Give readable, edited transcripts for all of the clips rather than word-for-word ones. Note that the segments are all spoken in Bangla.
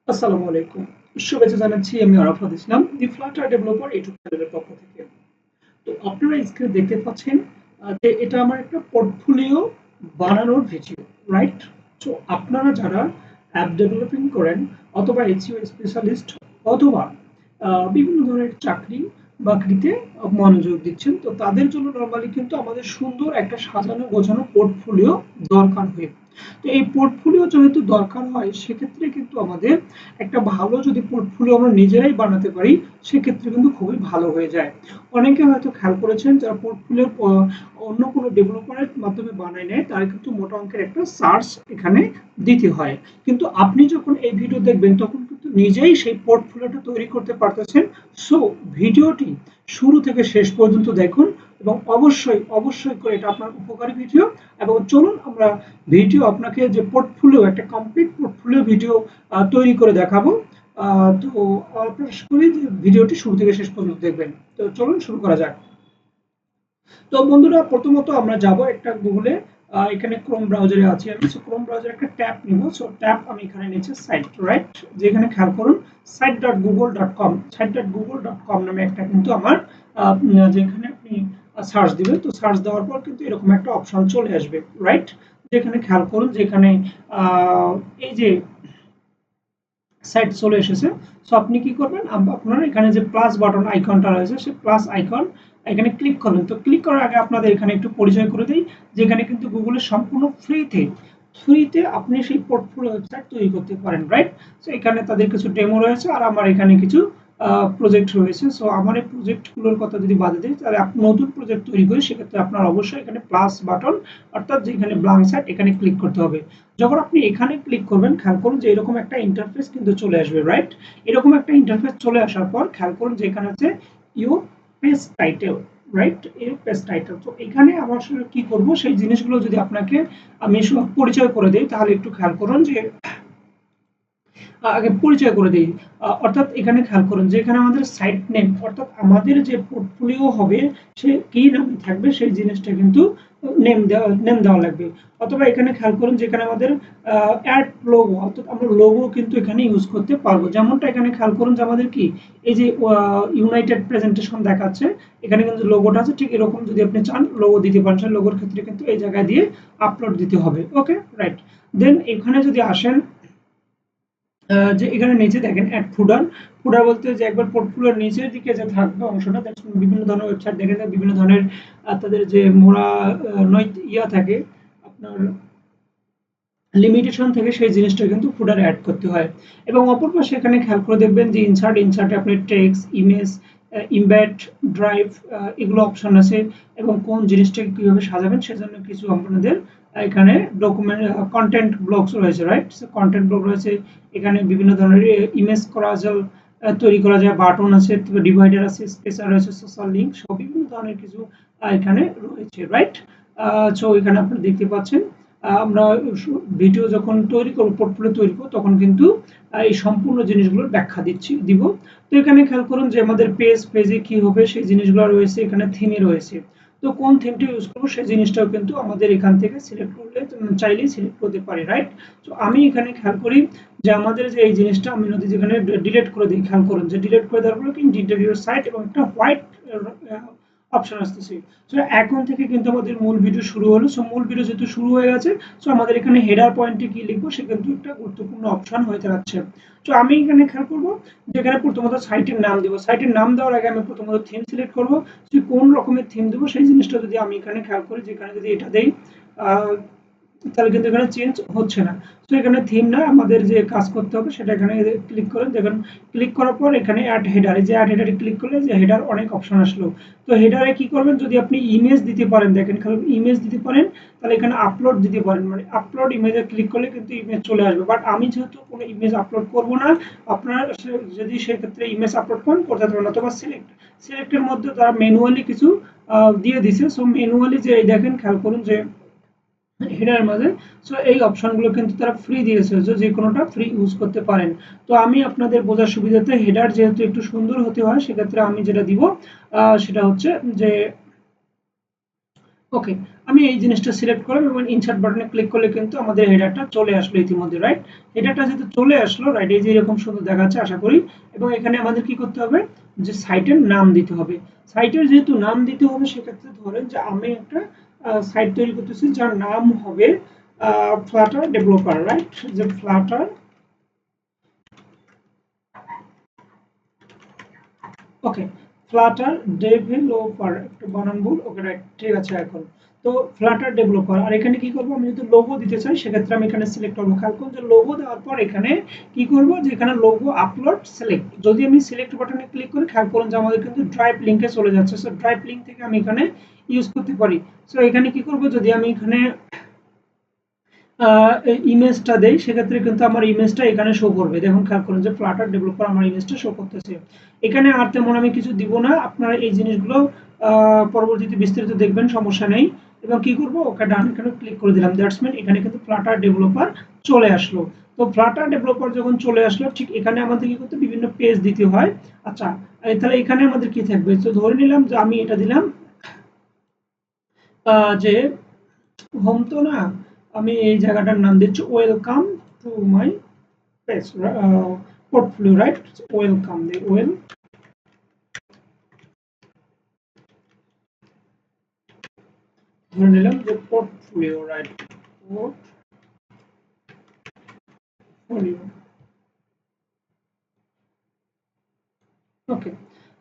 আসসালামু আলাইকুম। শুভেচ্ছা জানাচ্ছি আমি আরাফাত ইসলাম, দি ফ্লাটার ডেভেলপার ইউটিউব চ্যানেলের পক্ষ থেকে। তো আপনারা স্ক্রিনে দেখতে পাচ্ছেন যে এটা আমার একটা পোর্টফোলিও বানানোর ভিডিও, রাইট? তো আপনারা যারা অ্যাপ ডেভেলপিং করেন অথবা এসইও স্পেশালিস্ট অথবা বিভিন্ন ধরনের চাকরি-বাকরিতে মনোযোগ দিচ্ছেন, তো তাদের জন্য নরমালি কিন্তু আমাদের সুন্দর একটা সাজানো গোছানো পোর্টফোলিও দরকার হয়। তো এই পোর্টফোলিও যেহেতু দরকার হয় সেক্ষেত্রে কিন্তু আমাদের একটা ভালো যদি পোর্টফোলিও আমরা নিজেরাই বানাতে পারি সেক্ষেত্রে কিন্তু খুবই ভালো হয়ে যায়। অনেকে হয়তো খেয়াল করেছেন যারা পোর্টফোলিও অন্য কোনো ডেভেলপারের মাধ্যমে বানায় নেয় তার কিন্তু মোটা অঙ্কের একটা সার্চ এখানে দিতে হয়। কিন্তু আপনি যখন এই ভিডিও দেখবেন তখন কিন্তু নিজেই সেই পোর্টফোলিওটা তৈরি করতে পারতেছেন। সো ভিডিওটি শুরু থেকে শেষ পর্যন্ত দেখুন এবং অবশ্যই করে এটা আপনার উপকারী ভিডিও। এবং চলুন আমরা ভিডিও আপনাকে যে পোর্টফোলিও একটা কমপ্লিট পোর্টফোলিও ভিডিও তৈরি করে দেখাবো। তো আশা করি যে ভিডিওটি শুরু থেকে শেষ পর্যন্ত দেখবেন। তো চলুন শুরু করা যাক। তো বন্ধুরা প্রথমত আমরা যাব একটা গুগলে, এখানে ক্রোম ব্রাউজারে আছি আমি। সো ক্রোম ব্রাউজারে একটা ট্যাব নিব। সো ট্যাব আমি এখানে নিচ্ছি সাইট, রাইট? যেখানে খেয়াল করুন site.google.com site.google.com নামে একটা কিন্তু আমার যেখানে আপনি সার্চ দিবেন, তো সার্চ দেওয়ার পর কিন্তু এরকম একটা অপশন চলে আসবে, রাইট? যেখানে খেয়াল করুন যেখানে এই যে সাইট চলে এসেছে। সো আপনি কি করবেন, আপনার এখানে যে প্লাস বাটন আইকনটা রয়েছে সেই প্লাস আইকন এখানে ক্লিক করবেন। তো ক্লিক করার আগে আপনাদের এখানে একটু পরিচয় করে দিই যে এখানে কিন্তু গুগলের সম্পূর্ণ ফ্রিতে আপনি সেই পোর্টফোলিও ওয়েবসাইট তৈরি করতে পারেন, রাইট? সো এখানে তাদের কিছু ডেমো রয়েছে আর আমার এখানে কিছু প্রজেক্ট রয়েছে। সো আমার এই প্রজেক্টগুলোর কথা যদি বাদে দিই তাহলে আপনি নতুন প্রজেক্ট তৈরি করি সেক্ষেত্রে আপনার অবশ্যই এখানে প্লাস বাটন অর্থাৎ যেখানে ব্ল্যাঙ্ক সাইট এখানে ক্লিক করতে হবে। যখন আপনি এখানে ক্লিক করবেন খেয়াল করুন যে এরকম একটা ইন্টারফেস কিন্তু চলে আসবে, রাইট? এরকম একটা ইন্টারফেস চলে আসার পর খেয়াল করুন যে এখানে আছে ইউর পেজ টাইটেল, রাইট? এই পেজ টাইটেল। তো এখানে আমরা আসলে কি করব সেই জিনিসগুলো যদি আপনাকে আমি পরিচয় করে দিই তাহলে একটু খেয়াল করুন যে আগে পরিচয় করে দিই। অর্থাৎ এখানে খেয়াল করুন যে এখানে আমাদের সাইট নেম অর্থাৎ আমাদের যে পোর্টফোলিও হবে সে কি নামে থাকবে সেই জিনিসটা কিন্তু নেম দেওয়া লাগবে। অথবা এখানে খেয়াল করুন যেখানে আমাদের অ্যাড লোগো অর্থাৎ আমরা লোগো কিন্তু এখানে ইউজ করতে পারবো। যেমনটা এখানে খেয়াল করুন যে আমাদের কি এই যে ইউনাইটেড প্রেজেন্টেশন দেখাচ্ছে এখানে কিন্তু লোগোটা আছে, ঠিক এরকম যদি আপনি চান লোগো দিতে পারেন। সেই লোগোর ক্ষেত্রে কিন্তু এই জায়গায় দিয়ে আপলোড দিতে হবে। ওকে, রাইট? দেন এখানে যদি আসেন যে এখানে নিচে দেখেন অ্যাড ফুডার। ফুডার বলতে যে একবার পোর্টফোলিওর নিচের দিকে যে থাকবে অংশটা দেখুন বিভিন্ন ধরনের ওয়েবসাইট দেখেন বিভিন্ন ধরনের তাদের যে মোড়া ইয়া থাকে আপনার লিমিটেশন থেকে সেই জিনিসটা কিন্তু ফুডারে অ্যাড করতে হয়। এবং অপর পাশে এখানে খেয়াল করে দেখবেন যে ইনসার্টে আপনি টেক্সট, ইমেজ, ইমবেড, ড্রাইভ এগুলো অপশন আছে এবং কোন জিনিসটাকে কিভাবে সাজাবেন সেজন্য কিছু আপনাদের এখানে ডকুমেন্ট কন্টেন্ট ব্লকস রয়েছে, রাইট? কন্টেন্ট ব্লক রয়েছে। এখানে বিভিন্ন ধরনের ইমেজ করা যায়, তৈরি করা যায়, বাটন আছে, ডিভাইডার আছে, স্পেসার রয়েছে, সোশ্যাল লিঙ্ক সব বিভিন্ন ধরনের কিছু এখানে রয়েছে, রাইট? সো এখানে আপনি দেখতে পাচ্ছেন আমরা ভিডিও যখন তৈরি করব পোর্টফোলিও তৈরি করব তখন কিন্তু এই সম্পূর্ণ জিনিসগুলোর ব্যাখ্যা দিব। তো এখানে খেয়াল করুন যে আমাদের পেজে কি হবে সেই জিনিসগুলো রয়েছে, এখানে থিমে রয়েছে। তো কোন থিমটা ইউজ করবো সেই জিনিসটাও কিন্তু আমাদের এখান থেকে সিলেক্ট করলে চাইলেই সিলেক্ট করতে পারি, রাইট? তো আমি এখানে খেয়াল করি যে আমাদের যে এই জিনিসটা আমি যদি যেখানে ডিলিট করে দিই খেয়াল করুন যে ডিলিট করে দেওয়ার পরে কিন্তু ডিলিট ইউর সাইট এবং একটা হোয়াইট অপশন আসতেছে। সো এখন থেকে কিন্তু আমাদের মূল ভিডিও শুরু হলো। সো মূল ভিডিও যেহেতু শুরু হয়ে গেছে সো আমাদের এখানে হেডার পয়েন্টে কি লিখবো সে কিন্তু একটা গুরুত্বপূর্ণ অপশন হয়ে দাঁড়াচ্ছে। তো আমি এখানে খেয়াল করবো যে এখানে প্রথমত সাইটের নাম দিব। সাইটের নাম দেওয়ার আগে আমি প্রথমত থিম সিলেক্ট করবো যে কোন রকমের থিম দেবো সেই জিনিসটা যদি আমি এখানে খেয়াল করি যেখানে যদি এটা দেই তাহলে কিন্তু এখানে চেঞ্জ হচ্ছে না। তো এখানে থিম না আমাদের যে কাজ করতে হবে সেটা এখানে ক্লিক করেন। দেখুন ক্লিক করার পর এখানে অ্যাড হেডার, এই যে অ্যাড হেডারে ক্লিক করলে যে হেডার অনেক অপশন আসলো। তো হেডারে কি করবেন যদি আপনি ইমেজ দিতে পারেন, দেখেন খালি ইমেজ দিতে পারেন তাহলে এখানে আপলোড দিতে পারেন, মানে আপলোড ইমেজে ক্লিক করলে কিন্তু ইমেজ চলে আসবে। বাট আমি যেহেতু কোনো ইমেজ আপলোড করব না, আপনার যদি সেক্ষেত্রে ইমেজ আপলোড করেন করতে পারবেন। অথবা সিলেক্টের মধ্যে তারা ম্যানুয়ালি কিছু দিয়ে দিছে। সো ম্যানুয়ালি যে এই দেখেন খেয়াল করুন যে হেডার মাঝে সো এই অপশনগুলো কিন্তু তারা ফ্রি দিয়েছে যে কোনোটা ফ্রি ইউজ করতে পারেন। তো আমি আপনাদের বোঝার সুবিধাতে হেডার যেহেতু একটু সুন্দর হতে হয় সেক্ষেত্রে আমি যেটা দিব সেটা হচ্ছে যে ওকে, আমি এই জিনিসটা সিলেক্ট করলাম এবং ইনসার্ট বাটনে ক্লিক করলে কিন্তু আমাদের হেডারটা চলে আসলো ইতিমধ্যে, রাইট? হেডারটা যেহেতু চলে আসলো, রাইট, এই যে এরকম সুন্দর দেখাচ্ছে আশা করি। এবং এখানে আমাদের কি করতে হবে, যে সাইটের নাম দিতে হবে। সাইটের যেহেতু নাম দিতে হবে, সেক্ষেত্রে ধরেন যে আমি একটা সাইট তৈরি করতেছি যার নাম হবে ফ্লাটার ডেভেলপার, রাইট? যে ফ্লাটার, ওকে, ফ্লাটার ডেভেলপার, একটু বানান ভুল, ওকে, রাইট, ঠিক আছে এখন। তো ফ্লাটার ডেভেলপার, আর এখানে কি করব, আমি যদি লোগো দিতে চাই সেক্ষেত্রে আমি এখানে সিলেক্ট করবো। খেয়াল করুন যে লোগো দেওয়ার পর এখানে কি করব, যে এখানে লোগো আপলোড সিলেক্ট, যদি আমি সিলেক্ট বাটনে ক্লিক করি, খেয়াল করুন যে আমাদের কিন্তু ড্রাইভ লিঙ্কে চলে যাচ্ছে। সো ড্রাইভ লিঙ্ক থেকে আমি এখানে ইউজ করতে পারি। সো এখানে কি করব, যদি আমি এখানে ইমেজটা দেই, সেক্ষেত্রে কিন্তু আমার ইমেজটা এখানে শো করবে। দেখুন খেয়াল করুন যে ফ্লাটার ডেভেলপার আমার ইমেজটা শো করতেছে। এখানে আর তেমন আমি কিছু দিব না, আপনারা এই জিনিসগুলো পরবর্তীতে বিস্তারিত দেখবেন, সমস্যা নেই। এবং কি করব, ওকে ডান এখানে ক্লিক করে দিলাম, দ্যাটস মিন এখানে কিন্তু ফ্লাটার ডেভেলপার চলে আসলো। তো ফ্লাটার ডেভেলপার যখন চলে আসলো, ঠিক এখানে আমাদের কি করতে, বিভিন্ন পেজ দিতে হয়। আচ্ছা, তাহলে এখানে আমাদের কি থাকবে, তো ধরে নিলাম যে আমি এটা দিলাম যে হোম তো না, আমি এই জায়গাটার নাম দিচ্ছি welcome to my page portfolio, right? Welcome, the well, ধরে নিলাম যে পোর্টফোলিও, রাইট? পোর্টফোলিও, ওকে।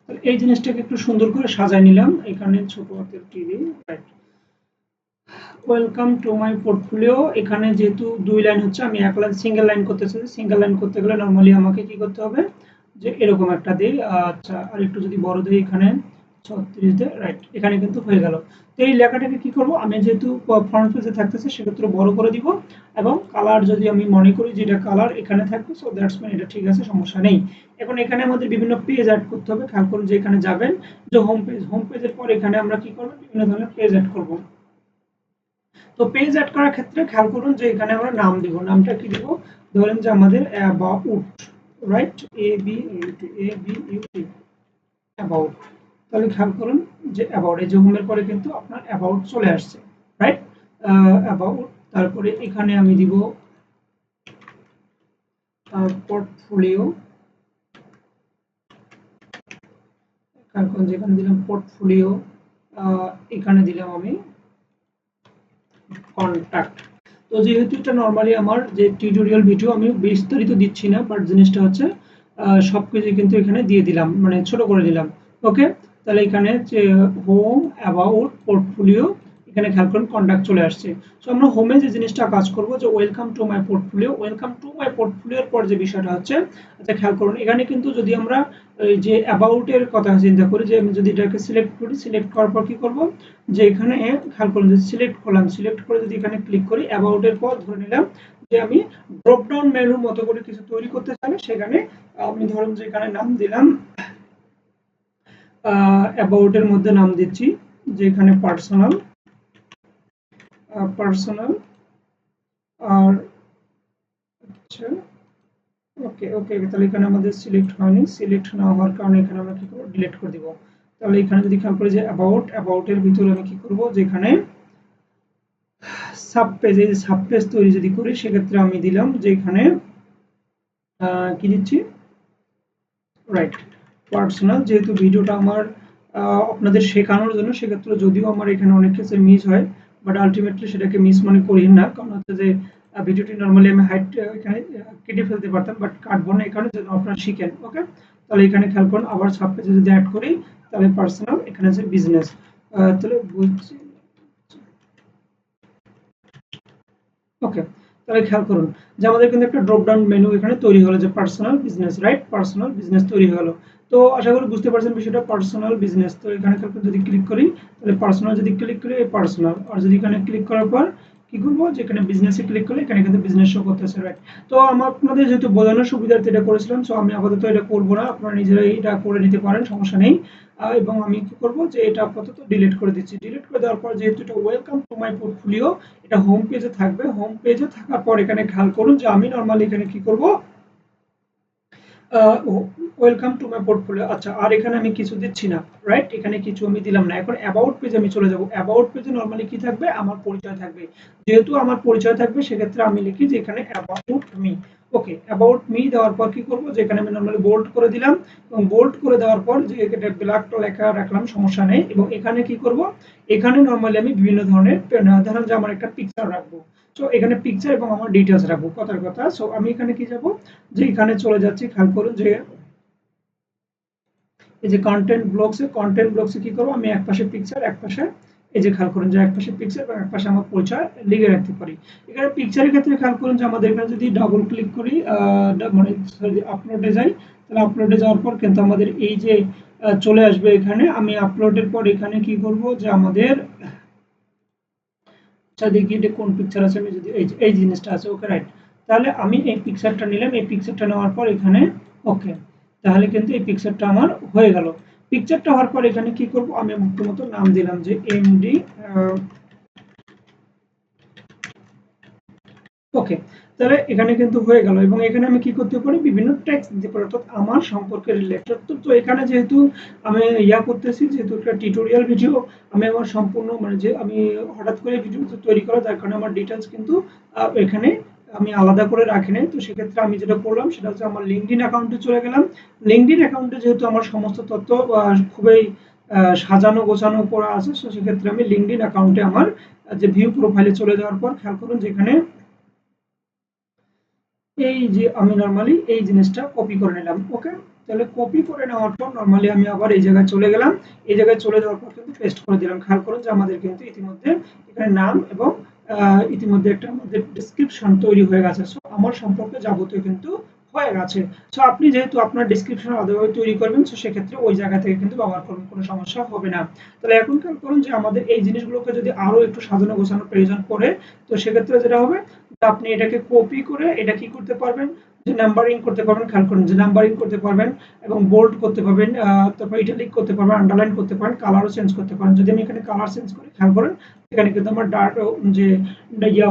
তাহলে এই জিনিসটাকে একটু সুন্দর করে সাজাই নিলাম, এখানে ছোট হাতের টি দিয়ে, right? Welcome to my portfolio, এখানে যেহেতু দুই লাইন হচ্ছে, আমি এক লাইন সিঙ্গেল লাইন করতে চাই। সিঙ্গেল লাইন করতে গেলে নরমালি আমাকে কি করতে হবে, যে এরকম একটা দিই। আচ্ছা, আর একটু যদি বড় দিই, এখানে 36 দিয়ে, রাইট, এখানে কিন্তু হয়ে গেল। তো এই লেখাটাকে কি করব, আমি যেহেতু ফ্রন্ট পেজে থাকতেছে সেক্ষেত্রে বড় করে দিব। এবং কালার যদি আমি মনে করি যে এটা কালার এখানে থাকবে, সো দ্যাটস মিন এটা ঠিক আছে, সমস্যা নেই। এখন এখানে আমাদের বিভিন্ন পেজ অ্যাড করতে হবে। খেয়াল করুন যে এখানে যাবেন, যে হোম পেজ, হোম পেজের পর এখানে আমরা কি করব, বিভিন্ন ধরনের পেজ অ্যাড করব। তো পেজ অ্যাড করার ক্ষেত্রে খেয়াল করুন যে এখানে আমরা নাম দিব। নামটা কি দিব, ধরেন যে আমাদের about, right? A B U T, A B U T, about. তাহলে খেয়াল করুন যে অ্যাবাউট, এই যে হোমের পরে কিন্তু আপনার অ্যাবাউট চলে আসছে, রাইট? অ্যাবাউট, তারপরে এখানে আমি দিব পোর্টফোলিও। খেয়াল করুন যে এখানে দিলাম পোর্টফোলিও, এখানে দিলাম আমি কন্টাক্ট। তো যেহেতু এটা নরমালি আমার যে টিউটোরিয়াল ভিডিও, আমি বিস্তারিত দিচ্ছি না, বাট জিনিসটা হচ্ছে সবকিছু কিন্তু এখানে দিয়ে দিলাম, মানে ছোট করে দিলাম। ওকে, তাহলে এখানে যে হোম, অ্যাবাউট, পোর্টফোলিও, এখানে খেয়াল করুন কন্টাক্ট চলে আসছে। সো আমরা হোমে যে জিনিসটা কাজ করব, যে welcome to my portfolio, welcome to my পোর্টফোলিওর পর যে বিষয়টা হচ্ছে, আচ্ছা খেয়াল করুন এখানে কিন্তু যদি আমরা এই যে অ্যাবাউট এর কথা চিন্তা করি, যে আমি যদি এটাকে সিলেক্ট করি, সিলেক্ট করার পর কি করব, যে এখানে খেয়াল করুন যে সিলেক্ট করলাম, সিলেক্ট করে যদি এখানে ক্লিক করি, অ্যাবাউট এর পর ধরে নিলাম যে আমি ড্রপ ডাউন মেনুর মতো করে কিছু তৈরি করতে চাইলে সেখানে আমি ধরুন যে এখানে নাম দিলাম অ্যাবাউট এর মধ্যে নাম দিচ্ছি যে এখানে পার্সোনাল, পার্সোনাল, আর আচ্ছা, ওকে ওকে, তাহলে এখানে আমাদের সিলেক্ট হয়নি, সিলেক্ট না হওয়ার কারণে এখানে আমরা কি করব, ডিলিট করে দিব। তাহলে এখানে যদি খেয়াল করি যে অ্যাবাউট, অ্যাবাউট এর ভিতরে আমি কি করব, যে এখানে সাব পেজ, এই সাব পেজ তৈরি যদি করি, সেক্ষেত্রে আমি দিলাম যে এখানে কি দিচ্ছি, রাইট, পার্সোনাল। যেহেতু ভিডিওটা আমার আপনাদের শেখানোর জন্য, সেক্ষেত্রে যদিও আমার এখানে অনেক ক্ষেত্রে মিস হয়, বাট আলটিমেটলি সেটাকে মিস মনে করি না, কারণ হচ্ছে যে ভিডিওটি নর্মালি আমি হাইট এখানে কেটে ফেলতে পারতাম, বাট কাটবো না, এই কারণে যেন আপনারা শিখেন। ওকে, তাহলে এখানে খেয়াল করুন, আবার সাব পেজে যদি অ্যাড করি, তাহলে পার্সোনাল, এখানে আছে বিজনেস। তাহলে বুঝছি, ওকে। তাহলে খেয়াল করুন যে আমাদের কিন্তু একটা ড্রপ ডাউন মেনু এখানে তৈরি হলো, যে personal business, right? Personal business তৈরি হলো। তো আশা করি বুঝতে পারছেন বিষয়টা, পার্সোনাল বিজনেস। তো এখানে যদি ক্লিক করি, তাহলে পার্সোনাল যদি ক্লিক করি, পার্সোনাল, আর যদি এখানে ক্লিক করার পর কি করবো, যে এখানে বিজনেসে ক্লিক করলে এখানে কিন্তু বিজনেস শো করতেছে, রাইট? তো আমার আপনাদের যেহেতু বোঝানোর সুবিধার্থে এটা করেছিলাম, সো আমি আপাতত এটা করবো না, আপনারা নিজেরাই এটা করে নিতে পারেন, সমস্যা নেই। এবং আমি কি করব, যে এটা আপাতত ডিলিট করে দিচ্ছি। ডিলিট করে দেওয়ার পর যেহেতু এটা ওয়েলকাম টু মাই পোর্টফোলিও, এটা হোম পেজে থাকবে। হোম পেজে থাকার পর এখানে খেয়াল করুন যে আমি নরমালি এখানে কি করব, ওয়েলকাম টু মাই পোর্টফোলিও। আচ্ছা, আর এখানে আমি কিছু দিচ্ছি না, রাইট? এখানে কিছু আমি দিলাম না। এখন অ্যাবাউট পেজে আমি চলে যাব। অ্যাবাউট পেজে নরমালি কি থাকবে? আমার পরিচয় থাকবে। যেহেতু আমার পরিচয় থাকবে সেক্ষেত্রে আমি লিখি যে এখানে about me. Okay, about me দেওয়ার পর কি করব? যে এখানে আমি নরমালি বোল্ড করে দিলাম এবং বোল্ড করে দেওয়ার পর যে এটা ব্ল্যাক লেখা রাখলাম, সমস্যা নেই। এবং এখানে কি করব? এখানে নরমালি আমি বিভিন্ন ধরনের ধরেন যে আমার একটা পিকচার রাখবো। সো এখানে পিকচার এবং আমার ডিটেইলস রাখবো, কথার কথা। সো আমি এখানে কি যাব? যে এখানে চলে যাচ্ছি, খেয়াল করুন যে এই যে কন্টেন্ট ব্লকসে কি করব? আমি একপাশে পিকচার, একপাশে এই যে খেয়াল করুন যে একপাশে পিকচার এবং একপাশে আমার পরিচয় লিখে রাখতে পারি। এখানে পিকচারের ক্ষেত্রে খেয়াল করুন যে আমাদের এখানে যদি ডাবল ক্লিক করি, মানে সরি, আপলোডে যাই, তাহলে আপলোডে যাওয়ার পর কিন্তু আমাদের এই যে চলে আসবে এখানে। আমি আপলোডের পর এখানে কি করব? যে আমাদের আচ্ছা দেখি এটা কোন পিকচার আছে। আমি যদি এই জিনিসটা আছে, ওকে রাইট। তাহলে আমি এই পিকচারটা নিলাম। এই পিকচারটা নেওয়ার পর এখানে ওকে, তাহলে কিন্তু এই পিকচারটা আমার হয়ে গেল। পিকচারটা হওয়ার পর এখানে কি করব? আমি প্রথমত নাম দিলাম যে এমডি। ওকে, তাহলে এখানে কিন্তু হয়ে গেল এবং এখানে আমি কি করতে পারি? বিভিন্ন টেক্সট দিতে পারি, অর্থাৎ আমার সম্পর্কে রিলেটেড। তো এখানে যেহেতু আমি করতেছি, যেহেতু একটা টিউটোরিয়াল ভিডিও, আমি আমার সম্পূর্ণ মানে যে আমি হঠাৎ করে ভিডিও তৈরি করা, যার কারণে আমার ডিটেলস কিন্তু এখানে আমি আলাদা করে রাখি নাই। তো সেক্ষেত্রে আমি যেটা করলাম সেটা হচ্ছে আমার লিঙ্কডইন অ্যাকাউন্টে চলে গেলাম। লিঙ্কডইন অ্যাকাউন্টে যেহেতু আমার সমস্ত তথ্য খুবই সাজানো গোছানো করা আছে, তো সেক্ষেত্রে আমি লিঙ্কডইন অ্যাকাউন্টে আমার যে ভিউ প্রোফাইলে চলে যাওয়ার পর খেয়াল করুন যেখানে এই যে আমি নরমালি এই জিনিসটা কপি করে নিলাম। ওকে, তাহলে কপি করে নেওয়ার পর নরমালি আমি আবার এই জায়গায় চলে গেলাম। এই জায়গায় চলে যাওয়ার পর কিন্তু পেস্ট করে দিলাম। খেয়াল করুন যে আমাদের কিন্তু ইতিমধ্যে এখানে নাম এবং ইতিমধ্যে একটা আমাদের ডেসক্রিপশন তৈরি হয়ে গেছে। সো আমার সম্পর্কে যাবতীয় কিন্তু হয়ে গেছে। সো আপনি যেহেতু আপনার ডেসক্রিপশন আলাদাভাবে তৈরি করবেন, সো সেক্ষেত্রে ওই জায়গা থেকে কিন্তু ব্যবহার করবেন, কোনো সমস্যা হবে না। তাহলে এখন খেয়াল করুন যে আমাদের এই জিনিসগুলোকে যদি আরো একটু সাজানো গোছানোর প্রয়োজন পড়ে, তো সেক্ষেত্রে যেটা হবে, আপনি এটাকে কপি করে এটা কি করতে পারবেন? যে নাম্বারিং করতে পারবেন। খেয়াল করুন যে নাম্বারিং করতে পারবেন এবং বোল্ড করতে পারবেন, তারপর ইটালিক করতে পারবেন, আন্ডারলাইন করতে পারেন, কালারও চেঞ্জ করতে পারেন। যদি আমি এখানে কালার চেঞ্জ করি, খেয়াল করেন এখানে কিন্তু আমার ডার্ক যে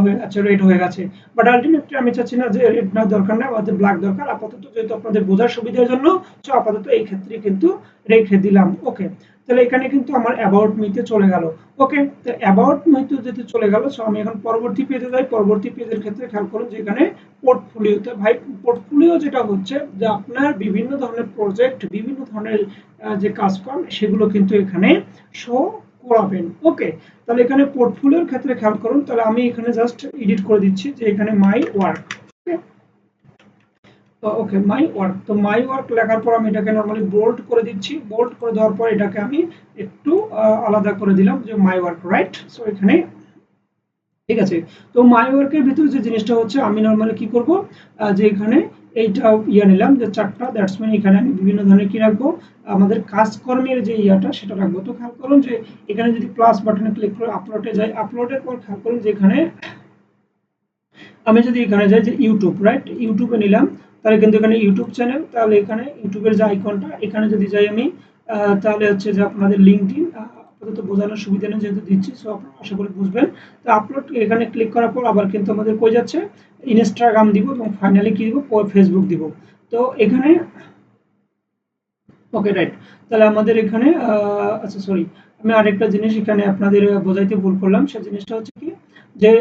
হয়ে গেছে, রেড হয়ে গেছে। বাট আলটিমেটলি আমি চাচ্ছি না যে রেড না, দরকার না, আমাদের ব্ল্যাক দরকার আপাতত, যেহেতু আপনাদের বোঝার সুবিধার জন্য। সো আপাতত এই ক্ষেত্রে কিন্তু রেখে দিলাম। ওকে, তাহলে এখানে কিন্তু আমার অ্যাবাউট মিতে চলে গেল। ওকে, তো অ্যাবাউট মিতে যেতে চলে গেল। সো আমি এখন পরবর্তী পেজে যাই। পরবর্তী পেজের ক্ষেত্রে খেয়াল করুন যে এখানে পোর্টফোলিওতে, ভাই পোর্টফোলিও যেটা হচ্ছে যে আপনার বিভিন্ন ধরনের প্রজেক্ট, বিভিন্ন ধরনের যে কাজকর্ম, সেগুলো কিন্তু এখানে শো করাবেন। ওকে, তাহলে এখানে পোর্টফোলিওর ক্ষেত্রে খেয়াল করুন, তাহলে আমি এখানে জাস্ট এডিট করে দিচ্ছি যে এখানে my work. Okay, my work. তো মাই ওয়ার্ক লেখার পর আমি এটাকে নরমালি বোল্ড করে দিচ্ছি। বোল্ড করে দেওয়ার পর এটাকে আমি একটু আলাদা করে দিলাম যে মাই ওয়ার্ক, রাইট? সো এখানে ঠিক আছে। তো মাই ওয়ার্কের ভিতরে যে জিনিসটা হচ্ছে, আমি নরমালি কি করব? যে এখানে এইটা নিলাম যে চারটা, দ্যাটস মিন এখানে আমি বিভিন্ন ধরনের কি রাখবো? আমাদের কাজকর্মের যে সেটা রাখবো। তো খেয়াল করুন যে এখানে যদি প্লাস বাটনে ক্লিক করে আপলোডে যাই, আপলোডের পর খেয়াল করুন যে এখানে আমি যদি এখানে যাই যে ইউটিউব, রাইট? ইউটিউবে নিলাম, তাহলে কিন্তু এখানে ইউটিউব চ্যানেল, তাহলে এখানে ইউটিউবের যে আইকনটা, এখানে যদি যাই আমি, তাহলে হচ্ছে যে আপনাদের লিঙ্কডইন, আপাতত বোঝানোর সুবিধা নেই যেহেতু দিচ্ছি, সো আপনারা আশা করি বুঝবেন। তো আপলোড এখানে ক্লিক করার পর আবার কিন্তু আমাদের কই যাচ্ছে? ইনস্টাগ্রাম দিব এবং ফাইনালি কি দিব? ফেসবুক দিব। তো এখানে ওকে, রাইট। তাহলে আমাদের এখানে আচ্ছা সরি, আমি আরেকটা জিনিস এখানে আপনাদের বোঝাইতে ভুল করলাম। সেই জিনিসটা হচ্ছে কি, যে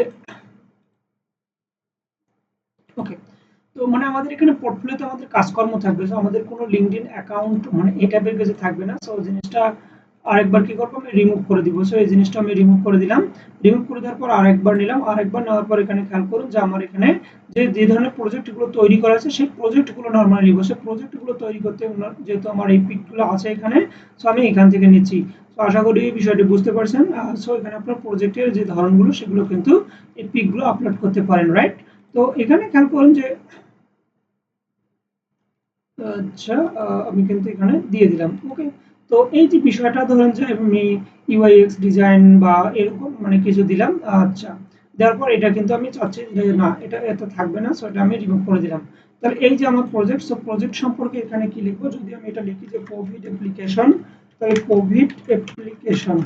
ওকে, তো মানে আমাদের এখানে পোর্টফোলিওতে আমাদের কাজকর্ম থাকবে। সো আমাদের কোনো লিঙ্কডইন অ্যাকাউন্ট মানে এই টাইপের কিছু থাকবে না। সো জিনিসটা আরেকবার কি করবো? আমি রিমুভ করে দিব। সো এই জিনিসটা আমি রিমুভ করে দিলাম। রিমুভ করে দেওয়ার পর আরেকবার নিলাম। আরেকবার নেওয়ার পর এখানে খেয়াল করুন যে আমার এখানে যে ধরনের প্রজেক্টগুলো তৈরি করা আছে, সেই প্রজেক্টগুলো নরমালি নিব। সেই প্রজেক্টগুলো তৈরি করতে যেহেতু আমার এই পিকগুলো আছে এখানে, সো আমি এখান থেকে নিচ্ছি। তো আশা করি এই বিষয়টি বুঝতে পারছেন। সো এখানে আপনার প্রজেক্টের যে ধরনগুলো, সেগুলো কিন্তু এই পিকগুলো আপলোড করতে পারেন, রাইট? তো এখানে খেয়াল করুন যে আচ্ছা, আমি কিন্তু এখানে দিয়ে দিলাম। ওকে, তো এই যে বিষয়টা ধরেন যে আমি ইউআইএক্স ডিজাইন বা এরকম মানে কিছু দিলাম। আচ্ছা, দেওয়ার পর এটা কিন্তু আমি চাচ্ছি যে না, এটা এত থাকবে না, সো এটা আমি রিমুভ করে দিলাম। তাহলে এই যে আমার প্রজেক্ট, সো প্রজেক্ট সম্পর্কে এখানে কি লিখবো? যদি আমি এটা লিখি যে কোভিড অ্যাপ্লিকেশন, তাহলে কোভিড অ্যাপ্লিকেশন।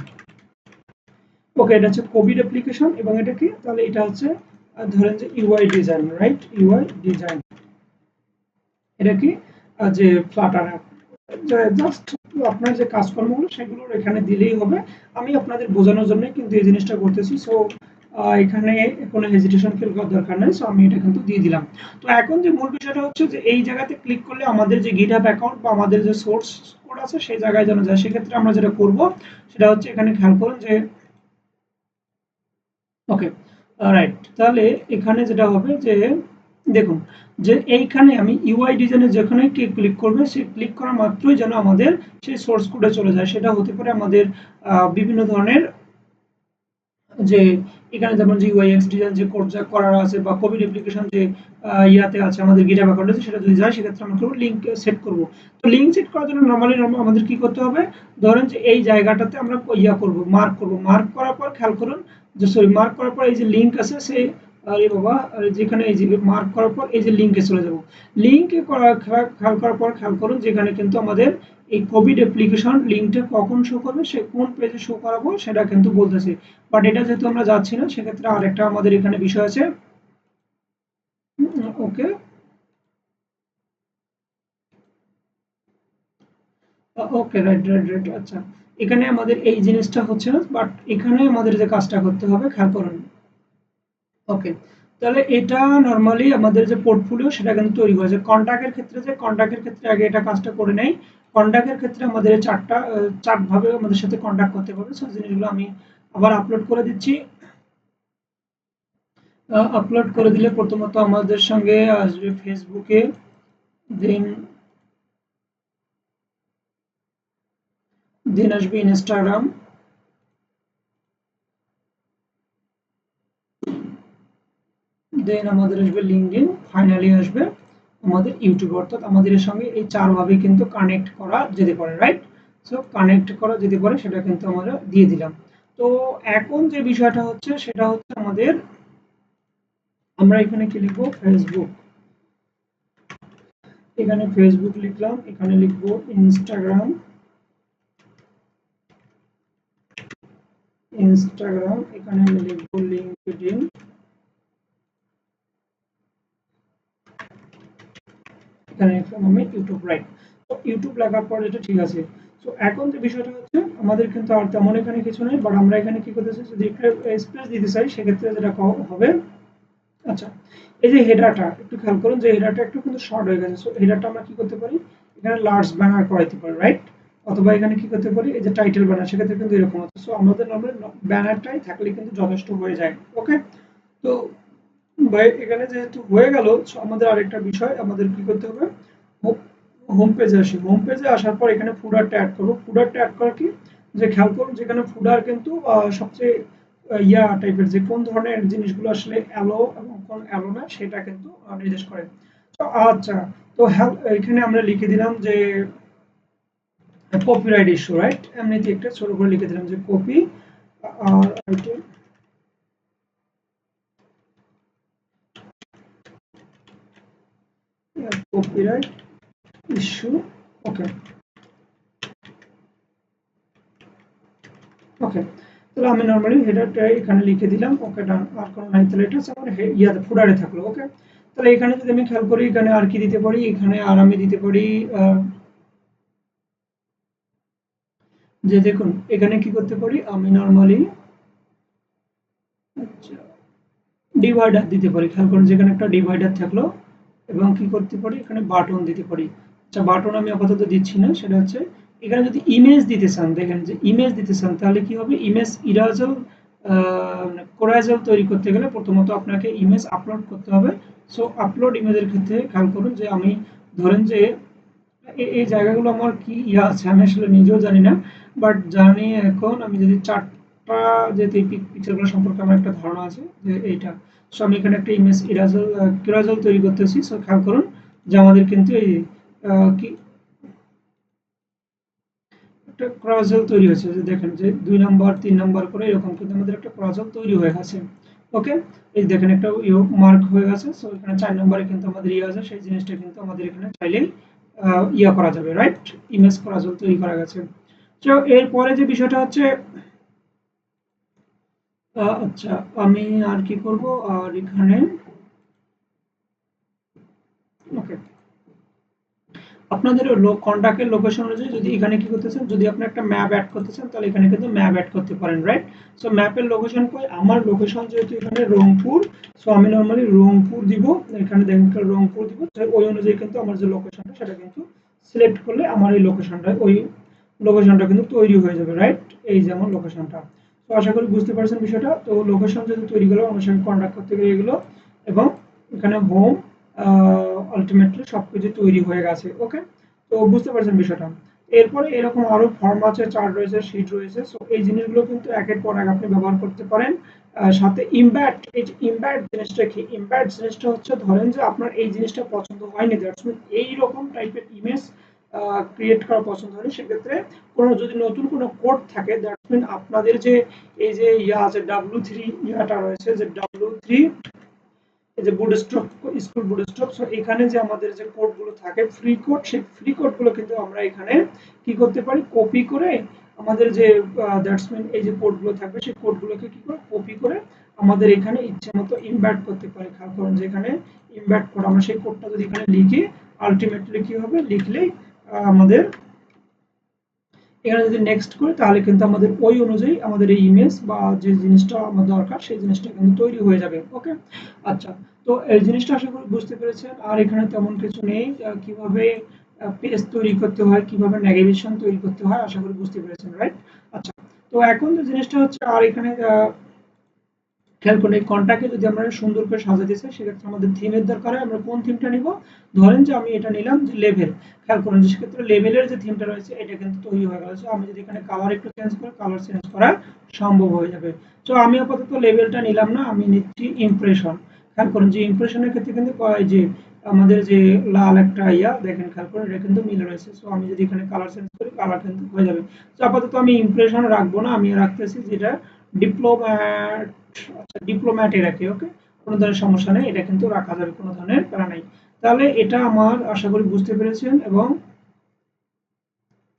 ওকে, এটা হচ্ছে কোভিড অ্যাপ্লিকেশন এবং এটা কি? তাহলে এটা হচ্ছে ধরেন যে UI design, right? UI design, এটা কি? যে ফ্লাটার অ্যাপ জাস্ট আপনার যে কাজকর্মগুলো সেগুলো এখানে দিলেই হবে। আমি আপনাদের বোঝানোর জন্য কিন্তু এই জিনিসটা করতেছি। সো এখানে কোনো হেজিটেশন ফিল করার দরকার নেই। সো আমি এটা কিন্তু দিয়ে দিলাম। তো এখন যে মূল বিষয়টা হচ্ছে যে এই জায়গাতে ক্লিক করলে আমাদের যে GitHub অ্যাকাউন্ট বা আমাদের যে সোর্স কোড আছে সেই জায়গায় যেন যায়। সেক্ষেত্রে আমরা যেটা করব সেটা হচ্ছে এখানে খেয়াল করুন যে ওকে রাইট, তাহলে এখানে যেটা হবে যে দেখুন যে এইখানে আমি ইউআই ডিজাইনে যেখানে ক্লিক করবে সেই ক্লিক করা মাত্রই যেন আমাদের সেই সোর্স কোডে চলে যায়। সেটা হতে পারে আমাদের বিভিন্ন ধরনের যে এখানে যেমন যে ইউআইএক্স ডিজাইন যে কোড যা করার আছে বা কোভিড অ্যাপ্লিকেশন যে ইয়াতে আছে আমাদের গিটহাব অ্যাকাউন্টে আছে সেটা যদি যায় সেক্ষেত্রে আমরা করব লিঙ্ক সেট করব। তো লিঙ্ক সেট করার জন্য নরমালি আমাদের কি করতে হবে, ধরেন যে এই জায়গাটাতে আমরা করব মার্ক করব, মার্ক করার পর খেয়াল করুন যে সরি মার্ক করার পর এই যে লিঙ্ক আছে সেই আরে বাবা যেখানে এই যে মার্ক করার পর এই যে লিঙ্কে চলে যাব। লিঙ্কে করা খেয়াল করার পর খেয়াল করুন যেখানে কিন্তু আমাদের এই কোভিড অ্যাপ্লিকেশন লিঙ্কটা কখন শো করবে সে কোন পেজে শো করাবো সেটা কিন্তু বলতেছে। বাট এটা যেহেতু আমরা যাচ্ছি না সেক্ষেত্রে আরেকটা আমাদের এখানে বিষয় আছে। ওকে ওকে রাইট রাইট রাইট আচ্ছা, এখানে আমাদের এই জিনিসটা হচ্ছে না, বাট এখানে আমাদের যে কাজটা করতে হবে খেয়াল করুন। ওকে, তাহলে এটা নরমালি আমাদের যে পোর্টফোলিও সেটা কিন্তু তৈরি করেছে। কন্টাক্টের ক্ষেত্রে যে কন্টাক্টের ক্ষেত্রে আগে এটা কাজটা করে নেই। কন্টাক্টের ক্ষেত্রে আমাদের এই চার ভাবে আমাদের সাথে কন্টাক্ট করতে পারবে। সো জিনিসগুলো আমি আবার আপলোড করে দিচ্ছি। আপলোড করে দিলে প্রথমত আমাদের সঙ্গে আসবে ফেসবুকে, দেন দেন আসবে ইনস্টাগ্রাম, দেন আমাদের আসবে লিঙ্কডইন, ফাইনালি আসবে আমাদের ইউটিউব। অর্থাৎ আমাদের এর সঙ্গে এই চার ভাবে কিন্তু কানেক্ট করা যেতে পারে, রাইট? সো কানেক্ট করা যেতে পারে সেটা কিন্তু আমরা দিয়ে দিলাম। তো এখন যে বিষয়টা হচ্ছে সেটা হচ্ছে আমাদের আমরা এখানে কি লিখবো, ফেসবুক। এখানে ফেসবুক লিখলাম, এখানে লিখবো ইনস্টাগ্রাম, এখানে আমি লিখবো লিঙ্কডইন, এখানে লিখলাম আমি ইউটিউব, রাইট? তো ইউটিউব লেখার পর এটা ঠিক আছে। তো এখন যে বিষয়টা হচ্ছে আমাদের কিন্তু আর তেমন এখানে কিছু নেই, বাট আমরা এখানে কি করতেছি যদি একটা স্পেস দিতে চাই সেক্ষেত্রে যেটা হবে আচ্ছা, এই যে হেডারটা একটু খেয়াল করুন যে হেডারটা একটু কিন্তু শর্ট হয়ে গেছে। সো হেডারটা আমরা কি করতে পারি, এখানে লার্জ ব্যানার করাইতে পারি, রাইট? অথবা এখানে কি করতে পারি এই যে টাইটেল ব্যানার, সেক্ষেত্রে কিন্তু এরকম হচ্ছে। সো আমাদের নরমালি ব্যানারটাই থাকলে কিন্তু যথেষ্ট হয়ে যায়। ওকে, তো ভাই এখানে যেহেতু হয়ে গেল, সো আমাদের আরেকটা বিষয় আমাদের কি করতে হবে, হোম পেজে আসি। হোম পেজে আসার পর এখানে ফুডারটা অ্যাড করব। ফুডারটা অ্যাড করা কি, যে খেয়াল করুন যেখানে ফুডার কিন্তু সবচেয়ে ইয়া টাইপের যে কোন ধরনের জিনিসগুলো আসলে অ্যালো এবং কোন অ্যালো না সেটা কিন্তু নির্দেশ করে। তো আচ্ছা, তো এখানে আমরা লিখে দিলাম যে কপিরাইট ইস্যু, রাইট? এমনিতে একটা ছোট করে লিখে দিলাম যে কপি আর কপিরাইট ইস্যু। ওকে ওকে, তাহলে আমি নরমালি হেডারটা এখানে লিখে দিলাম। ওকে ডান, আর কোনো নাই, তাহলে এটা হচ্ছে আমার ইয়াতে ফুডারে থাকলো। ওকে, তাহলে এখানে যদি আমি খেয়াল করি এখানে আর কি দিতে পারি, এখানে আর আমি দিতে পারি যে দেখুন এখানে কি করতে পারি আমি নরমালি আচ্ছা ডিভাইডার দিতে পারি। খেয়াল করুন যেখানে একটা ডিভাইডার থাকলো এবং কি করতে পারি এখানে বাটন দিতে পারি। আচ্ছা বাটন আমি আপাতত দিচ্ছি না, সেটা হচ্ছে এখানে যদি ইমেজ দিতে চান, দেখেন যে ইমেজ দিতে চান তাহলে কি হবে, ইমেজ ইরাজল কোরাজল তৈরি করতে গেলে প্রথমত আপনাকে ইমেজ আপলোড করতে হবে। সো আপলোড ইমেজের ক্ষেত্রে খেয়াল করুন যে আমি ধরেন যে এই জায়গাগুলো আমার কি ইয়া আছে আমি আসলে নিজেও জানি না, বাট জানি এখন আমি যদি চারটা যে পিক্সেলগুলো সম্পর্কে আমার একটা ধারণা আছে যে এইটা। সো আমি এখানে একটা ইমেজ ইরাজল কিরাজল তৈরি করতেছি। সো খেয়াল করুন যে আমাদের কিন্তু এই কি একটা ক্রসল তৈরি হয়েছে, যে দেখেন যে ২ নাম্বার ৩ নাম্বার করে এরকম কিন্তু আমাদের একটা ক্রসল তৈরি হয়ে গেছে। ওকে, এই দেখেন একটা মার্ক হয়ে গেছে। সো এখানে ৪ নম্বরে কিন্তু আমাদের ইয়ে আছে সেই জিনিসটা কিন্তু আমাদের এখানে চাইলেই ইয়া করা যাবে, রাইট? ইমেজ ক্রসল তৈরি করা গেছে। তো এরপরে যে বিষয়টা হচ্ছে আচ্ছা আমি আর কি করব, আর এখানে ওকে আপনাদের কন্টাক্টের লোকেশন অনুযায়ী যদি এখানে কি করতেছেন, যদি আপনি একটা ম্যাপ অ্যাড করতে চান তাহলে এখানে কিন্তু ম্যাপ অ্যাড করতে পারেন, রাইট? সো ম্যাপের লোকেশন কই, আমার লোকেশন যেহেতু এখানে রংপুর, সো আমি নরমালি রংপুর দিব, এখানে দেখেন রংপুর দিব, তো ওই অনুযায়ী কিন্তু আমার যে লোকেশনটা সেটা কিন্তু সিলেক্ট করলে আমার এই লোকেশনটা, ওই লোকেশনটা কিন্তু তৈরি হয়ে যাবে, রাইট? এই যে আমার লোকেশনটা। তো আশা করি বুঝতে পারছেন বিষয়টা। তো লোকেশন যদি তৈরি করলাম, আমার সঙ্গে কন্ট্যাক্ট করতে গেলে এগুলো, এবং এখানে হোম, আলটিমেটলি সবকিছু তৈরি হয়ে গেছে। ওকে, তো বুঝতে পারছেন বিষয়টা। এরপরে এরকম আরো ফর্ম আছে, চার্ট রয়েছে, শীট রয়েছে। সো এই জিনিসগুলো কিন্তু একের পর এক আপনি ব্যবহার করতে পারেন। সাথে ইমব্যাট, এই যে ইমব্যাট জিনিসটা কি, ইমব্যাট জিনিসটা হচ্ছে ধরেন যে আপনার এই জিনিসটা পছন্দ হয়নি, দ্যাটস মিন এইরকম টাইপের ইমেজ ক্রিয়েট করা পছন্দ হয়নি, সেক্ষেত্রে কোনো যদি নতুন কোনো কোড থাকে, দ্যাটস মিন আপনাদের যে এই যে ইয়া আছে W3 ইয়াটা রয়েছে, যে W3, এই যে বুটস্ট্র্যাপ, স্কুল বুটস্ট্র্যাপ, সো এখানে যে আমাদের যে কোডগুলো থাকে ফ্রি কোড, সেই ফ্রি কোডগুলো কিন্তু আমরা এখানে কি করতে পারি, কপি করে আমাদের যে দ্যাটস মিন এই যে কোডগুলো থাকবে সেই কোডগুলোকে কি করে কপি করে আমাদের এখানে ইচ্ছে মতো ইমব্যাড করতে পারি। খেয়াল করুন যে এখানে ইমব্যাড কোড, আমরা সেই কোডটা যদি এখানে লিখি, আলটিমেটলি কি হবে, লিখলেই আমাদের এখানে যদি নেক্সট করি তাহলে কিন্তু আমাদের ওই অনুযায়ী আমাদের এই ইমেজ বা যে জিনিসটা আমার দরকার সেই জিনিসটা কিন্তু তৈরি হয়ে যাবে। ওকে, আচ্ছা, তো এই জিনিসটা আশা করি বুঝতে পেরেছেন। আর এখানে তেমন কিছু নেই, কিভাবে পেজ তৈরি করতে হয়, কিভাবে নেভিগেশন তৈরি করতে হয়, আশা করি বুঝতে পেরেছেন, রাইট? আচ্ছা, তো এখন যে জিনিসটা হচ্ছে, আর এখানে খেয়াল করুন এই কন্টাকে যদি আমরা সুন্দর করে সাজাতে চাই, সেক্ষেত্রে আমাদের থিমের দরকার হয়। আমরা কোন থিমটা নিব, ধরেন যে আমি এটা নিলাম যে লেভেল। খেয়াল করুন যে সেক্ষেত্রে লেভেলের যে থিমটা রয়েছে এটা কিন্তু তৈরি হয়ে গেল। আমি যদি এখানে কালার একটু চেঞ্জ করি, কালার চেঞ্জ করা সম্ভব হয়ে যাবে। তো আমি আপাতত লেভেলটা নিলাম না, আমি নিচ্ছি ইমপ্রেশন। খেয়াল করুন যে ইমপ্রেশনের ক্ষেত্রে কিন্তু এই যে আমাদের যে লাল একটা ইয়া দেখেন, খেয়াল করুন এটা কিন্তু মিল রয়েছে। সো আমি যদি এখানে কালার চেঞ্জ করি, কালার কিন্তু হয়ে যাবে। তো আপাতত আমি ইমপ্রেশন রাখবো না, আমি রাখতেছি যেটা ডিপ্লোম্যাট। আচ্ছা, ডিপ্লোম্যাটে রাখি। ওকে, কোনো ধরনের সমস্যা নেই, এটা কিন্তু রাখা যাবে, কোনো ধরনের প্যারা নাই। তাহলে এটা আমার আশা করি বুঝতে পেরেছেন। এবং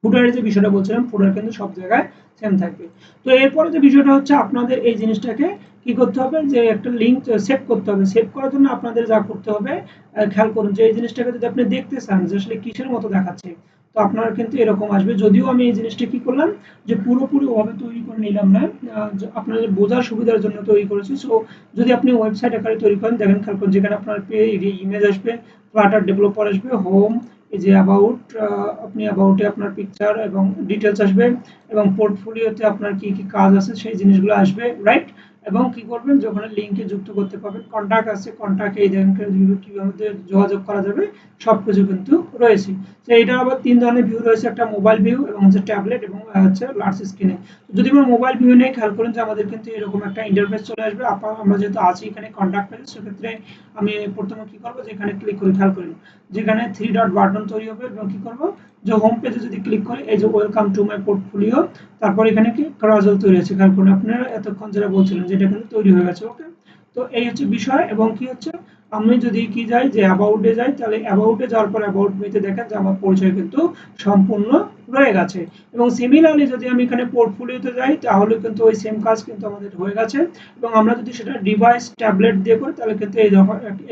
ফুটারের যে বিষয়টা বলছিলাম, ফুটার কিন্তু সব জায়গায় সেম থাকবে। তো এরপরে যে বিষয়টা হচ্ছে, আপনাদের এই জিনিসটাকে কি করতে হবে, যে একটা লিঙ্ক সেভ করতে হবে। সেভ করার জন্য আপনাদের যা করতে হবে, খেয়াল করুন যে এই জিনিসটাকে যদি আপনি দেখতে চান যে আসলে কিসের মতো দেখাচ্ছে, তো আপনার কিন্তু এরকম আসবে। যদিও আমি এই জিনিসটা কি করলাম, যে পুরোপুরি ওভাবে তৈরি করে নিলাম না, আপনাদের বোঝার সুবিধার জন্য তৈরি করেছি। সো যদি আপনি ওয়েবসাইট আকারে তৈরি করেন, দেখেন খেয়াল করুন যেখানে আপনার ইমেজ আসবে, ফ্লাটার ডেভেলপার আসবে, হোম, এই যে অ্যাবাউট, আপনি অ্যাবাউটে আপনার পিকচার এবং ডিটেলস আসবে, এবং পোর্টফোলিওতে আপনার কি কি কাজ আছে সেই জিনিসগুলো আসবে, রাইট? এবং কি করবেন, যখন লিঙ্কে যুক্ত করতে পারবেন, কন্টাক্ট আছে, কন্টাক্টে এই দেখেন কিভাবে যোগাযোগ করা যাবে, সবকিছু কিন্তু রয়েছে। তো এটার আবার তিন ধরনের ভিউ রয়েছে, একটা মোবাইল ভিউ, এবং হচ্ছে ট্যাবলেট, এবং হচ্ছে লার্জ স্ক্রিনে। যদি আমরা মোবাইল ভিউ নেই, খেয়াল করেন যে আমাদের কিন্তু এরকম একটা ইন্টারফেস চলে আসবে। আমরা যেহেতু আছি এখানে কন্টাক্ট পেজ, সেক্ষেত্রে আমি প্রথমে কি করবো, যেখানে ক্লিক করি, খেয়াল করি যেখানে থ্রি ডট বাটন তৈরি হবে, এবং কি করবো, যে হোম পেজে যদি ক্লিক করি, এই যে ওয়েলকাম টু মাই পোর্টফোলিও, তারপর এখানে কি ক্রাজল তৈরি হয়েছে, খেয়াল করুন আপনারা এতক্ষণ যেটা বলছিলেন যে এটা কিন্তু তৈরি হয়ে গেছে। ওকে, তো এই হচ্ছে বিষয়। এবং কি হচ্ছে, আমি যদি কি যাই, যে অ্যাবাউটে যাই, তাহলে অ্যাবাউটে যাওয়ার পর অ্যাবাউট মিতে দেখেন যে আমার পরিচয় কিন্তু সম্পূর্ণ রয়ে গেছে। এবং সিমিলারলি যদি আমি এখানে পোর্টফোলিওতে যাই, তাহলে কিন্তু ওই সেম কাজ কিন্তু আমাদের হয়ে গেছে। এবং আমরা যদি সেটা ডিভাইস ট্যাবলেট দিয়ে করি, তাহলে কিন্তু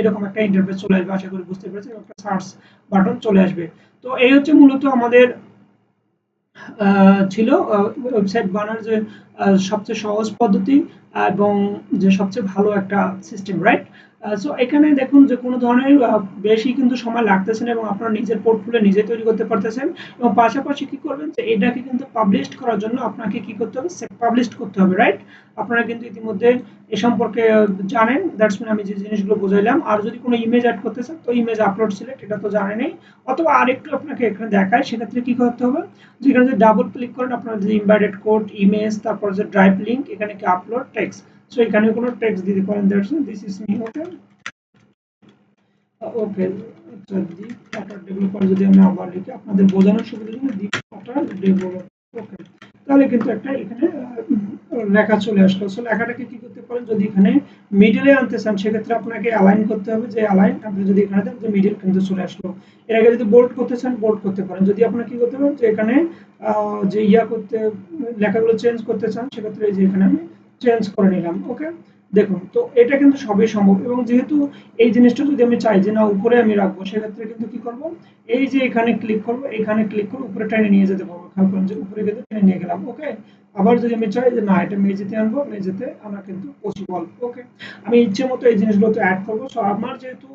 এরকম একটা ইন্টারফেস চলে আসবে। আশা করি বুঝতে পেরেছেন, একটা সার্চ বাটন চলে আসবে। তো এই হচ্ছে মূলত আমাদের ছিল ওয়েবসাইট বানানোর যে সবচেয়ে সহজ পদ্ধতি, এবং যে সবচেয়ে ভালো একটা সিস্টেম, রাইট? সো এখানে দেখুন যে কোনো ধরনের বেশি কিন্তু সময় লাগতেছে না, এবং আপনার নিজের পোর্টফোলিও নিজে তৈরি করতে পারতেছেন। এবং পাশাপাশি কি করবেন, যে এটাকে কিন্তু পাবলিশ করার জন্য আপনাকে কি করতে হবে, পাবলিশ করতে হবে, রাইট? আপনারা কিন্তু ইতিমধ্যে এ সম্পর্কে জানেন, দ্যাটস মিন আমি যে জিনিসগুলো বোঝাইলাম। আর যদি কোনো ইমেজ অ্যাড করতে চান, তো ইমেজ আপলোড সিলেক্ট, এটা তো জানেনই। অথবা আরেকটু আপনাকে এখানে দেখায়, সেক্ষেত্রে কি করতে হবে, যেখানে যদি ডাবল ক্লিক করেন, আপনার যে এমবেডেড কোড, ইমেজ, তারপর যে ড্রাইভ লিংক, এখানে কি আপলোড টেক্সট, সো এখানে কোনো টেক্সট দিতে পারেন, দ্যাটস দিস ইজ মি। ওকে, ওকে, আচ্ছা, দি ফ্লাটার ডেভেলপার যদি আমি আবার লিখি আপনাদের বোঝানোর সুবিধার জন্য, দি ফ্লাটার ডেভেলপার। ওকে, তাহলে কিন্তু একটা এখানে লেখা চলে আসলো। সো লেখাটাকে কি করতে পারেন, যদি এখানে মিডলে আনতে চান, সেক্ষেত্রে আপনাকে অ্যালাইন করতে হবে, যে অ্যালাইন, আপনি যদি এখানে দেন যে মিডল কিন্তু চলে আসলো। এর আগে যদি বোল্ড করতে চান, বোল্ড করতে পারেন। যদি আপনার কি করতে পারেন, যে এখানে যে ইয়া করতে, লেখাগুলো চেঞ্জ করতে চান, সেক্ষেত্রে এই যে এখানে আমি চেঞ্জ করে নিলাম। ওকে, দেখুন, তো এটা কিন্তু সবই সম্ভব এবং যেহেতু এই জিনিসটা যদি আমি চাই যে না উপরে আমি রাখবো, সেক্ষেত্রে কিন্তু কি করব, এই যে এখানে ক্লিক করব, এখানে ক্লিক করে উপরে টেনে নিয়ে যেতে পারবো। খেয়াল করেন যে উপরে কিন্তু টেনে নিয়ে গেলাম। ওকে, আবার যদি আমি চাই যে না এটা মেঝেতে আনবো, মেঝেতে আনা কিন্তু পসিবল। ওকে, আমি ইচ্ছে মতো এই জিনিসগুলো তো অ্যাড করবো। সো আমার যেহেতু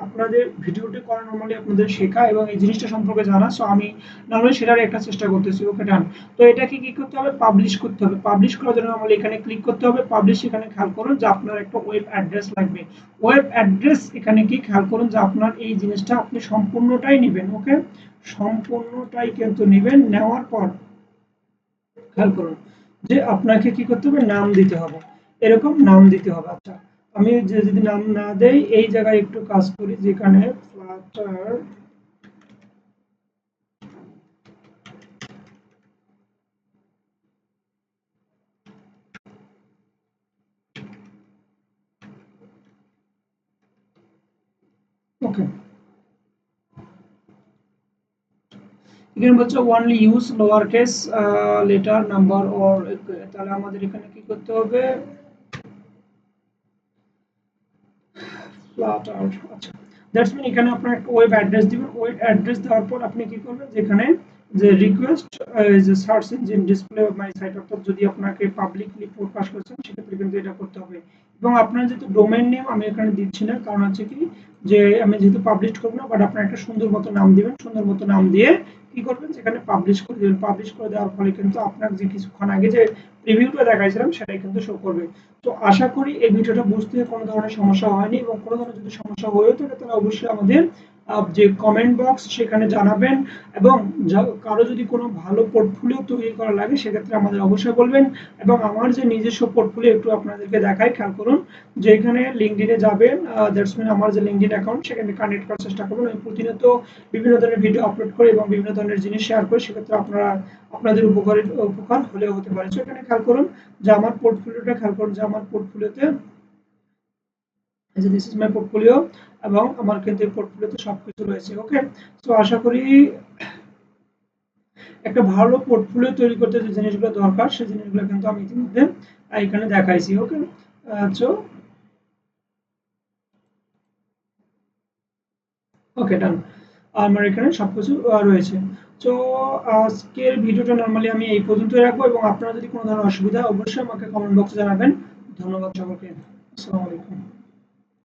আপনাদের ভিডিওটি করা নর্মালি আপনাদের শেখা এবং এই জিনিসটা সম্পর্কে জানা, সো আমি নর্মালি সেটার একটা চেষ্টা করতেছি। ওকে, ডান। তো এটাকে কি করতে হবে, পাবলিশ করতে হবে। পাবলিশ করার জন্য আমাদের এখানে ক্লিক করতে হবে, পাবলিশ। এখানে খেয়াল করুন যে আপনার একটা ওয়েব অ্যাড্রেস লাগবে। ওয়েব অ্যাড্রেস এখানে কি খেয়াল করুন যে আপনার এই জিনিসটা আপনি সম্পূর্ণটাই নেবেন। ওকে, সম্পূর্ণটাই কিন্তু নেবেন। নেওয়ার পর খেয়াল করুন যে আপনাকে কি করতে হবে, নাম দিতে হবে। এরকম নাম দিতে হবে। আচ্ছা, আমি যে যদি নাম না দেই, এই জায়গায় একটু কাজ করি, যেখানে ফ্লাটার ওকে, এখানে বলছে only use lower case letter number or, তাহলে আমাদের এখানে কি করতে হবে, ফ্লাটার। আচ্ছা, দ্যাটস মিন এখানে আপনার একটা ওয়েব অ্যাড্রেস দিবেন। ওয়েব অ্যাড্রেস দেওয়ার পর আপনি কি করবেন, যেখানে যে রিকোয়েস্ট যে search engine display of my site, অর্থাৎ যদি আপনাকে পাবলিকলি প্রকাশ করছেন সেক্ষেত্রে কিন্তু এটা করতে হবে। এবং আপনার যেহেতু ডোমেইন নেম আমি এখানে দিচ্ছি না, কারণ হচ্ছে কি যে আমি যেহেতু পাবলিশ করবো না, বাট আপনার একটা সুন্দর মতো নাম দিবেন। সুন্দর মতো নাম দিয়ে কি করবেন, যেখানে পাবলিশ করে দিবেন। পাবলিশ করে দেওয়ার ফলে কিন্তু আপনার যে কিছুক্ষণ আগে যে রিভিউটা দেখাইছিলাম সেটাই কিন্তু শো করবে। তো আশা করি এই ভিডিওটা বুঝতে কোনো ধরনের সমস্যা হয়নি, এবং কোনো ধরনের যদি সমস্যা হয়েও থাকে তাহলে অবশ্যই আমাদের যে কমেন্ট বক্স সেখানে জানাবেন। এবং কারো যদি কোনো ভালো পোর্টফোলিও তৈরি করা লাগে সেক্ষেত্রে আমাদের অবশ্যই বলবেন। এবং আমার যে নিজস্ব পোর্টফোলিও একটু আপনাদেরকে দেখাই, খেয়াল করুন যে এখানে লিঙ্কডইনে যাবেন, দ্যাটস মিন আমার যে লিঙ্কডইন অ্যাকাউন্ট সেখানে কানেক্ট করার চেষ্টা করবেন। আমি প্রতিনিয়ত বিভিন্ন ধরনের ভিডিও আপলোড করি এবং বিভিন্ন ধরনের জিনিস শেয়ার করি, সেক্ষেত্রে আপনারা আপনাদের উপকার হলেও হতে পারে। তো এখানে খেয়াল করুন যে আমার পোর্টফোলিওটা, খেয়াল করুন যে আমার পোর্টফোলিওতে এই যে দিস ইজ মাই পোর্টফোলিও, এবং আমার কিন্তু এই পোর্টফোলিওতে সবকিছু রয়েছে। ওকে, তো আশা করি একটা ভালো পোর্টফোলিও তৈরি করতে যে জিনিসগুলো দরকার সেই জিনিসগুলো কিন্তু আমি ইতিমধ্যে এখানে দেখাইছি। ওকে, সো ওকে, ডান। আমার এখানে সবকিছু রয়েছে। তো আজকের ভিডিওটা নরমালি আমি এই পর্যন্তই রাখবো, এবং আপনারা যদি কোনো ধরনের অসুবিধা হয় অবশ্যই আমাকে কমেন্ট বক্সে জানাবেন। ধন্যবাদ সকলকে। আসসালামু আলাইকুম।